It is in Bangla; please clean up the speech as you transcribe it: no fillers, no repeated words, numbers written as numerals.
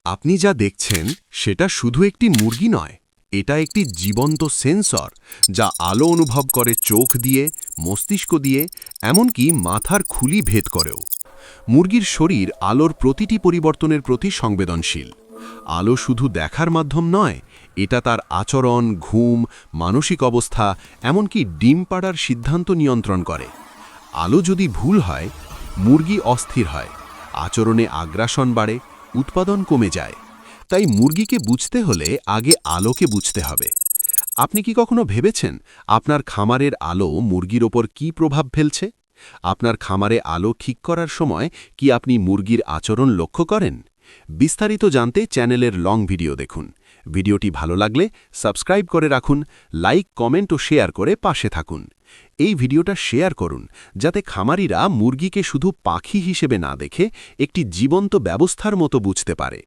আপনি যা দেখছেন সেটা শুধু একটি মুরগি নয়, এটা একটি জীবন্ত সেন্সর যা আলো অনুভব করে চোখ দিয়ে, মস্তিষ্ক দিয়ে, এমনকি মাথার খুলি ভেদ করেও। মুরগির শরীর আলোর প্রতিটি পরিবর্তনের প্রতি সংবেদনশীল। আলো শুধু দেখার মাধ্যম নয়, এটা তার আচরণ, ঘুম, মানসিক অবস্থা, এমনকি ডিম পাড়ার সিদ্ধান্ত নিয়ন্ত্রণ করে। আলো যদি ভুল হয়, মুরগি অস্থির হয়, আচরণে আগ্রাসন বাড়ে, উৎপাদন কমে যায়। তাই মুরগিকে বুঝতে হলে আগে আলোকে বুঝতে হবে। আপনি কি কখনো ভেবেছেন আপনার খামারের আলো মুরগির ওপর কী প্রভাব ফেলছে? আপনার খামারে আলো ঠিক করার সময় কি আপনি মুরগির আচরণ লক্ষ্য করেন? বিস্তারিত জানতে চ্যানেলের লং ভিডিও দেখুন। ভিডিওটি ভালো লাগলে সাবস্ক্রাইব করে রাখুন, লাইক, কমেন্ট ও শেয়ার করে পাশে থাকুন। এই ভিডিওটা শেয়ার করুন যাতে খামারিরা মুরগিকে শুধু পাখি হিসেবে না দেখে একটি জীবন্ত ব্যবস্থার মতো বুঝতে পারে।